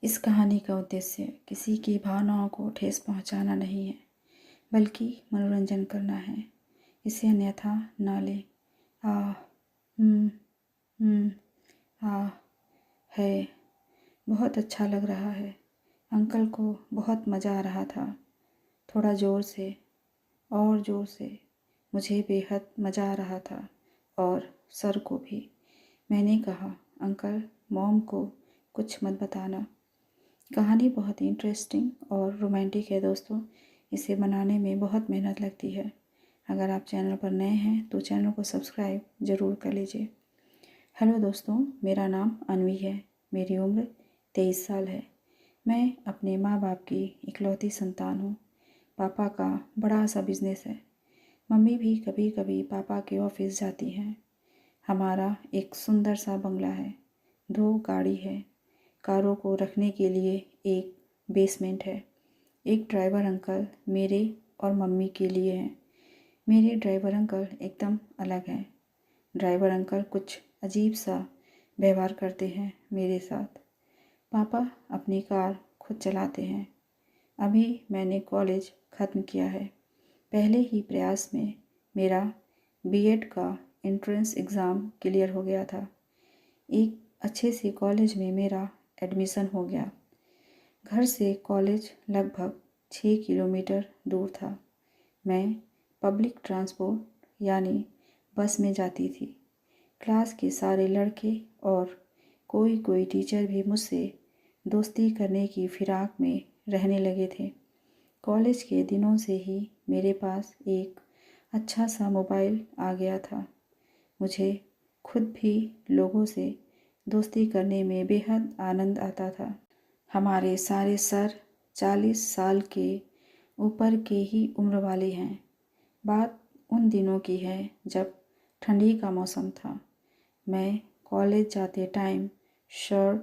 इस कहानी का उद्देश्य किसी की भावनाओं को ठेस पहुंचाना नहीं है, बल्कि मनोरंजन करना है। इसे अन्यथा ना ले। आह, हम्म, आह है। बहुत अच्छा लग रहा है। अंकल को बहुत मज़ा आ रहा था। थोड़ा ज़ोर से और ज़ोर से। मुझे बेहद मज़ा आ रहा था और सर को भी। मैंने कहा, अंकल, मॉम को कुछ मत बताना। कहानी बहुत ही इंटरेस्टिंग और रोमांटिक है दोस्तों। इसे बनाने में बहुत मेहनत लगती है। अगर आप चैनल पर नए हैं तो चैनल को सब्सक्राइब ज़रूर कर लीजिए। हेलो दोस्तों, मेरा नाम अनवी है। मेरी उम्र 23 साल है। मैं अपने माँ बाप की इकलौती संतान हूँ। पापा का बड़ा सा बिजनेस है। मम्मी भी कभी कभी पापा के ऑफिस जाती हैं। हमारा एक सुंदर सा बंगला है। 2 गाड़ी है। कारों को रखने के लिए एक बेसमेंट है। एक ड्राइवर अंकल मेरे और मम्मी के लिए हैं। मेरे ड्राइवर अंकल एकदम अलग हैं। ड्राइवर अंकल कुछ अजीब सा व्यवहार करते हैं मेरे साथ। पापा अपनी कार खुद चलाते हैं। अभी मैंने कॉलेज ख़त्म किया है। पहले ही प्रयास में मेरा बीएड का एंट्रेंस एग्ज़ाम क्लियर हो गया था। एक अच्छे से कॉलेज में मेरा एडमिशन हो गया। घर से कॉलेज लगभग 6 किलोमीटर दूर था। मैं पब्लिक ट्रांसपोर्ट यानी बस में जाती थी। क्लास के सारे लड़के और कोई कोई टीचर भी मुझसे दोस्ती करने की फिराक में रहने लगे थे। कॉलेज के दिनों से ही मेरे पास एक अच्छा सा मोबाइल आ गया था। मुझे खुद भी लोगों से दोस्ती करने में बेहद आनंद आता था। हमारे सारे सर 40 साल के ऊपर के ही उम्र वाले हैं। बात उन दिनों की है जब ठंडी का मौसम था। मैं कॉलेज जाते टाइम शर्ट,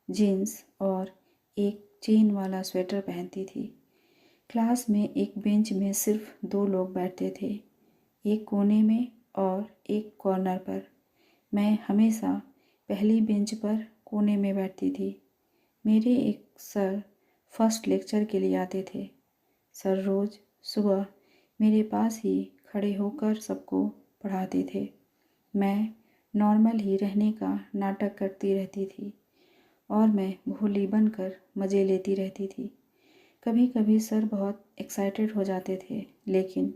जीन्स और एक चेन वाला स्वेटर पहनती थी। क्लास में एक बेंच में सिर्फ 2 लोग बैठते थे, एक कोने में और एक कॉर्नर पर। मैं हमेशा पहली बेंच पर कोने में बैठती थी। मेरे एक सर फर्स्ट लेक्चर के लिए आते थे। सर रोज़ सुबह मेरे पास ही खड़े होकर सबको पढ़ाते थे। मैं नॉर्मल ही रहने का नाटक करती रहती थी और मैं भोली बनकर मज़े लेती रहती थी। कभी कभी सर बहुत एक्साइटेड हो जाते थे, लेकिन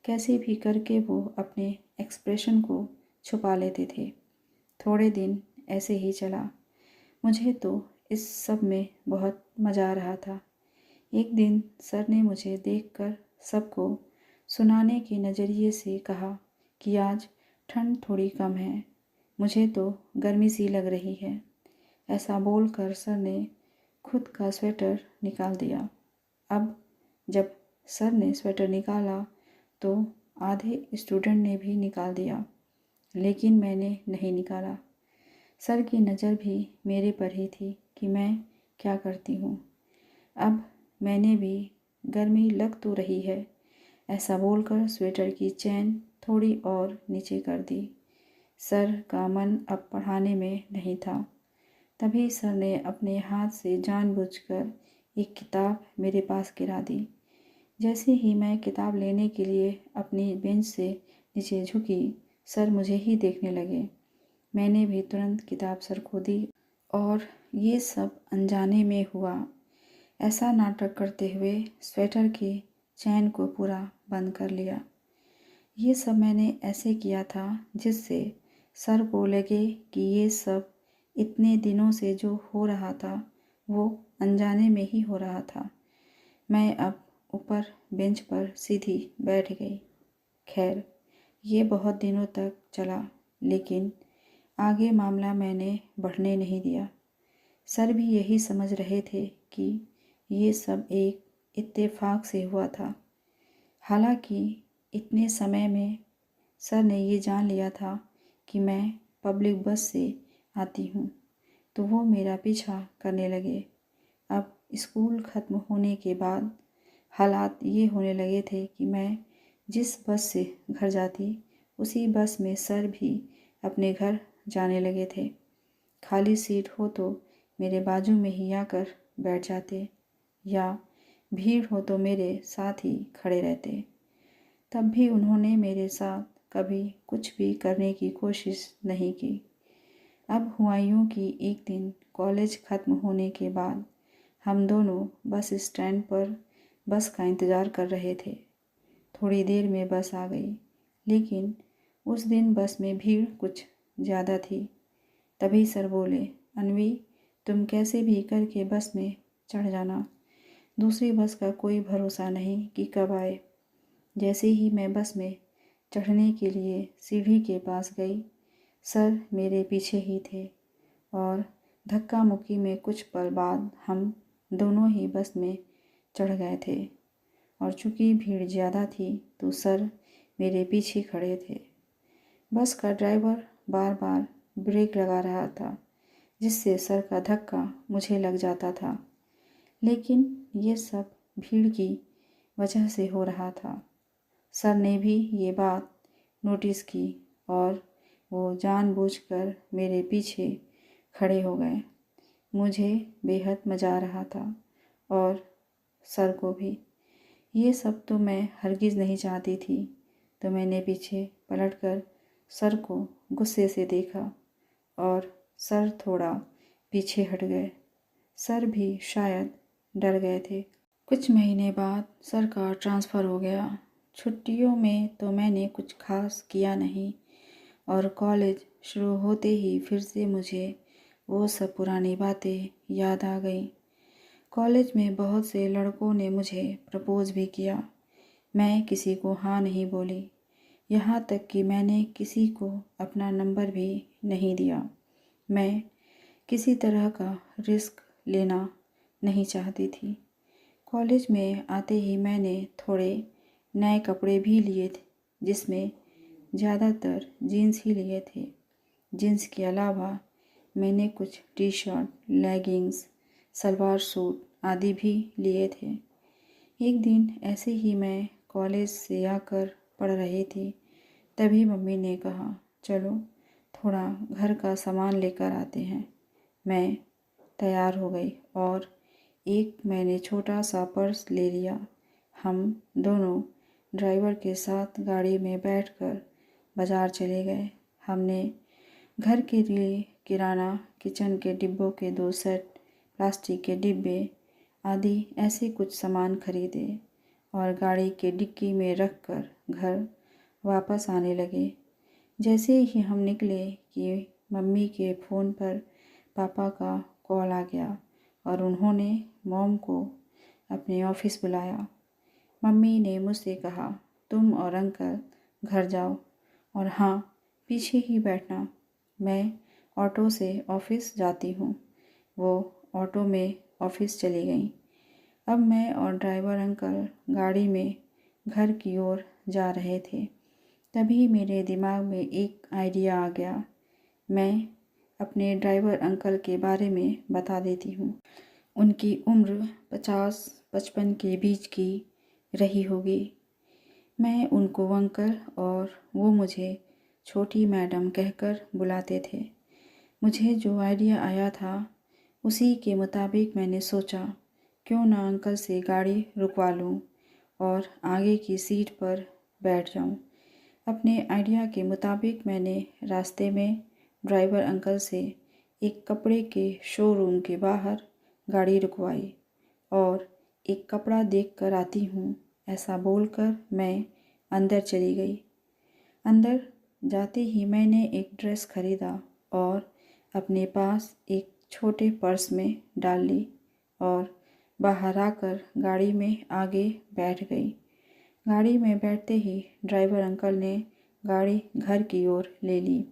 कैसे भी करके वो अपने एक्सप्रेशन को छुपा लेते थे। थोड़े दिन ऐसे ही चला। मुझे तो इस सब में बहुत मज़ा आ रहा था। एक दिन सर ने मुझे देखकर सबको सुनाने के नज़रिए से कहा कि आज ठंड थोड़ी कम है। मुझे तो गर्मी सी लग रही है। ऐसा बोलकर सर ने खुद का स्वेटर निकाल दिया। अब जब सर ने स्वेटर निकाला तो आधे स्टूडेंट ने भी निकाल दिया, लेकिन मैंने नहीं निकाला। सर की नज़र भी मेरे पर ही थी कि मैं क्या करती हूँ। अब मैंने भी गर्मी लग तो रही है, ऐसा बोलकर स्वेटर की चैन थोड़ी और नीचे कर दी। सर का मन अब पढ़ाने में नहीं था। तभी सर ने अपने हाथ से जानबूझकर एक किताब मेरे पास गिरा दी। जैसे ही मैं किताब लेने के लिए अपनी बेंच से नीचे झुकी, सर मुझे ही देखने लगे। मैंने भी तुरंत किताब सर को दी और ये सब अनजाने में हुआ। ऐसा नाटक करते हुए स्वेटर की चैन को पूरा बंद कर लिया। ये सब मैंने ऐसे किया था जिससे सर को लगे कि ये सब इतने दिनों से जो हो रहा था वो अनजाने में ही हो रहा था। मैं अब ऊपर बेंच पर सीधी बैठ गई। खैर, ये बहुत दिनों तक चला, लेकिन आगे मामला मैंने बढ़ने नहीं दिया। सर भी यही समझ रहे थे कि ये सब एक इत्तेफाक से हुआ था। हालांकि इतने समय में सर ने ये जान लिया था कि मैं पब्लिक बस से आती हूँ, तो वो मेरा पीछा करने लगे। अब स्कूल ख़त्म होने के बाद हालात ये होने लगे थे कि मैं जिस बस से घर जाती उसी बस में सर भी अपने घर जाने लगे थे। खाली सीट हो तो मेरे बाजू में ही आकर बैठ जाते या भीड़ हो तो मेरे साथ ही खड़े रहते। तब भी उन्होंने मेरे साथ कभी कुछ भी करने की कोशिश नहीं की। अब हुआ यूँ कि एक दिन कॉलेज ख़त्म होने के बाद हम दोनों बस स्टैंड पर बस का इंतज़ार कर रहे थे। थोड़ी देर में बस आ गई, लेकिन उस दिन बस में भीड़ कुछ ज़्यादा थी। तभी सर बोले, अन्वी, तुम कैसे भी करके बस में चढ़ जाना, दूसरी बस का कोई भरोसा नहीं कि कब आए। जैसे ही मैं बस में चढ़ने के लिए सीढ़ी के पास गई, सर मेरे पीछे ही थे और धक्का मुक्की में कुछ पल बाद हम दोनों ही बस में चढ़ गए थे। और चूँकि भीड़ ज़्यादा थी तो सर मेरे पीछे खड़े थे। बस का ड्राइवर बार बार ब्रेक लगा रहा था, जिससे सर का धक्का मुझे लग जाता था, लेकिन ये सब भीड़ की वजह से हो रहा था। सर ने भी ये बात नोटिस की और वो जानबूझकर मेरे पीछे खड़े हो गए। मुझे बेहद मज़ा आ रहा था और सर को भी। ये सब तो मैं हरगिज़ नहीं चाहती थी, तो मैंने पीछे पलटकर सर को गुस्से से देखा और सर थोड़ा पीछे हट गए। सर भी शायद डर गए थे। कुछ महीने बाद सर का ट्रांसफ़र हो गया। छुट्टियों में तो मैंने कुछ खास किया नहीं और कॉलेज शुरू होते ही फिर से मुझे वो सब पुरानी बातें याद आ गई। कॉलेज में बहुत से लड़कों ने मुझे प्रपोज़ भी किया। मैं किसी को हाँ नहीं बोली, यहाँ तक कि मैंने किसी को अपना नंबर भी नहीं दिया। मैं किसी तरह का रिस्क लेना नहीं चाहती थी। कॉलेज में आते ही मैंने थोड़े नए कपड़े भी लिए थे, जिसमें ज़्यादातर जीन्स ही लिए थे। जीन्स के अलावा मैंने कुछ T shirt, leggings, salwar suit आदि भी लिए थे। एक दिन ऐसे ही मैं कॉलेज से आकर पढ़ रही थी, तभी मम्मी ने कहा, चलो थोड़ा घर का सामान लेकर आते हैं। मैं तैयार हो गई और एक मैंने छोटा सा पर्स ले लिया। हम दोनों ड्राइवर के साथ गाड़ी में बैठकर बाज़ार चले गए। हमने घर के लिए किराना, किचन के डिब्बों के 2 सेट, प्लास्टिक के डिब्बे आदि ऐसे कुछ सामान खरीदे और गाड़ी के डिक्की में रखकर घर वापस आने लगे। जैसे ही हम निकले कि मम्मी के फ़ोन पर पापा का कॉल आ गया और उन्होंने मॉम को अपने ऑफिस बुलाया। मम्मी ने मुझसे कहा, तुम और अंकल घर जाओ और हाँ, पीछे ही बैठना, मैं ऑटो से ऑफिस जाती हूँ। वो ऑटो में ऑफिस चली गई। अब मैं और ड्राइवर अंकल गाड़ी में घर की ओर जा रहे थे। तभी मेरे दिमाग में एक आइडिया आ गया। मैं अपने ड्राइवर अंकल के बारे में बता देती हूँ। उनकी उम्र 50-55 के बीच की रही होगी। मैं उनको अंकल और वो मुझे छोटी मैडम कहकर बुलाते थे। मुझे जो आइडिया आया था उसी के मुताबिक मैंने सोचा, क्यों ना अंकल से गाड़ी रुकवा लूँ और आगे की सीट पर बैठ जाऊँ। अपने आइडिया के मुताबिक मैंने रास्ते में ड्राइवर अंकल से एक कपड़े के शोरूम के बाहर गाड़ी रुकवाई और एक कपड़ा देख कर आती हूँ, ऐसा बोलकर मैं अंदर चली गई। अंदर जाते ही मैंने एक ड्रेस खरीदा और अपने पास एक छोटे पर्स में डाल ली और बाहर आकर गाड़ी में आगे बैठ गई। गाड़ी में बैठते ही ड्राइवर अंकल ने गाड़ी घर की ओर ले ली।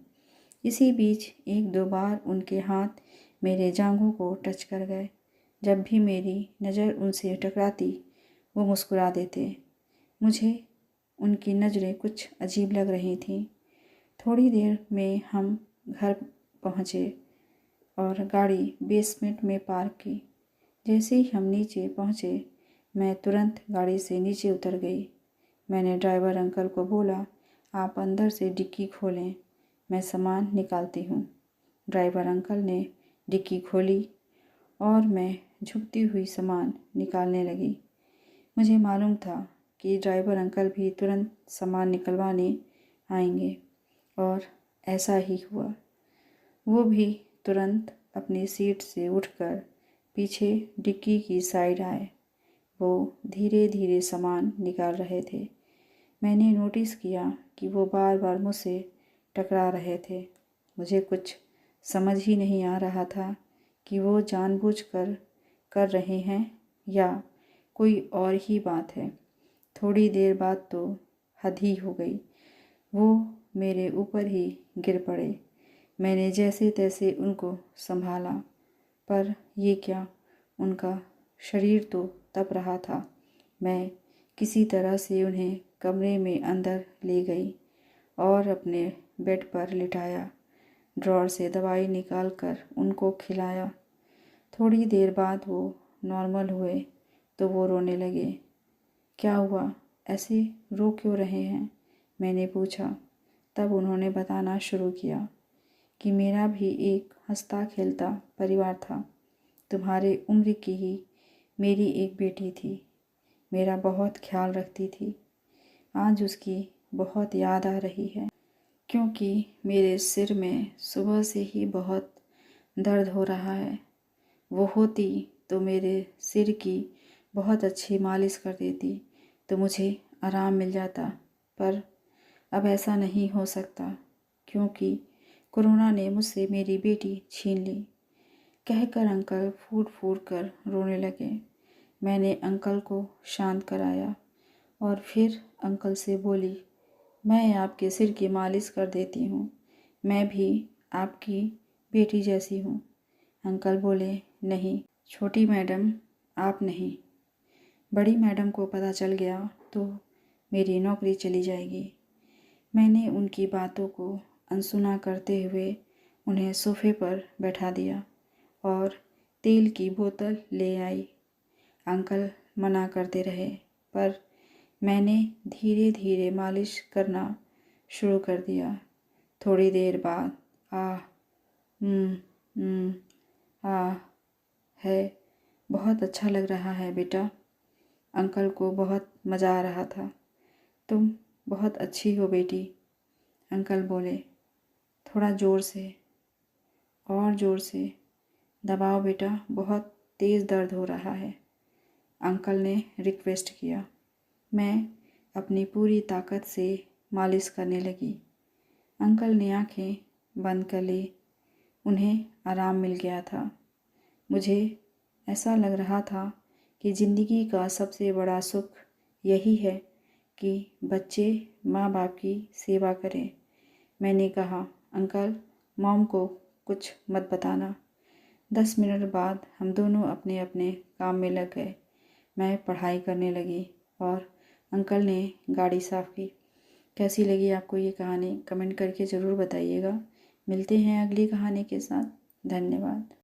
इसी बीच 1-2 बार उनके हाथ मेरे जांघों को टच कर गए। जब भी मेरी नज़र उनसे टकराती वो मुस्कुरा देते। मुझे उनकी नज़रें कुछ अजीब लग रही थीं। थोड़ी देर में हम घर पहुँचे और गाड़ी बेसमेंट में पार्क की। जैसे ही हम नीचे पहुँचे, मैं तुरंत गाड़ी से नीचे उतर गई। मैंने ड्राइवर अंकल को बोला, आप अंदर से डिक्की खोलें, मैं सामान निकालती हूँ। ड्राइवर अंकल ने डिक्की खोली और मैं झुकती हुई सामान निकालने लगी। मुझे मालूम था कि ड्राइवर अंकल भी तुरंत सामान निकलवाने आएंगे और ऐसा ही हुआ। वो भी तुरंत अपनी सीट से उठकर पीछे डिक्की की साइड आए। वो धीरे धीरे सामान निकाल रहे थे। मैंने नोटिस किया कि वो बार बार मुझसे टकरा रहे थे। मुझे कुछ समझ ही नहीं आ रहा था कि वो जानबूझकर कर रहे हैं या कोई और ही बात है। थोड़ी देर बाद तो हद ही हो गई। वो मेरे ऊपर ही गिर पड़े। मैंने जैसे तैसे उनको संभाला, पर ये क्या, उनका शरीर तो तप रहा था। मैं किसी तरह से उन्हें कमरे में अंदर ले गई और अपने बेड पर लिटाया। ड्रॉर से दवाई निकालकर उनको खिलाया। थोड़ी देर बाद वो नॉर्मल हुए तो वो रोने लगे। क्या हुआ, ऐसे रो क्यों रहे हैं, मैंने पूछा। तब उन्होंने बताना शुरू किया कि मेरा भी एक हंसता खेलता परिवार था। तुम्हारे उम्र की ही मेरी एक बेटी थी। मेरा बहुत ख्याल रखती थी। आज उसकी बहुत याद आ रही है, क्योंकि मेरे सिर में सुबह से ही बहुत दर्द हो रहा है। वो होती तो मेरे सिर की बहुत अच्छी मालिश कर देती तो मुझे आराम मिल जाता, पर अब ऐसा नहीं हो सकता, क्योंकि कोरोना ने मुझसे मेरी बेटी छीन ली। कहकर अंकल फूट फूट कर रोने लगे। मैंने अंकल को शांत कराया और फिर अंकल से बोली, मैं आपके सिर की मालिश कर देती हूँ। मैं भी आपकी बेटी जैसी हूँ। अंकल बोले, नहीं छोटी मैडम, आप नहीं। बड़ी मैडम को पता चल गया तो मेरी नौकरी चली जाएगी। मैंने उनकी बातों को अनसुना करते हुए उन्हें सोफे पर बैठा दिया और तेल की बोतल ले आई। अंकल मना करते रहे, पर मैंने धीरे धीरे मालिश करना शुरू कर दिया। थोड़ी देर बाद आह है, बहुत अच्छा लग रहा है बेटा। अंकल को बहुत मज़ा आ रहा था। तुम बहुत अच्छी हो बेटी, अंकल बोले। थोड़ा ज़ोर से, और ज़ोर से दबाओ बेटा, बहुत तेज़ दर्द हो रहा है, अंकल ने रिक्वेस्ट किया। मैं अपनी पूरी ताकत से मालिश करने लगी। अंकल ने आंखें बंद कर ली। उन्हें आराम मिल गया था। मुझे ऐसा लग रहा था कि ज़िंदगी का सबसे बड़ा सुख यही है कि बच्चे माँ बाप की सेवा करें। मैंने कहा, अंकल मॉम को कुछ मत बताना। 10 मिनट बाद हम दोनों अपने अपने काम में लग गए। मैं पढ़ाई करने लगी और अंकल ने गाड़ी साफ़ की। कैसी लगी आपको ये कहानी, कमेंट करके ज़रूर बताइएगा। मिलते हैं अगली कहानी के साथ। धन्यवाद।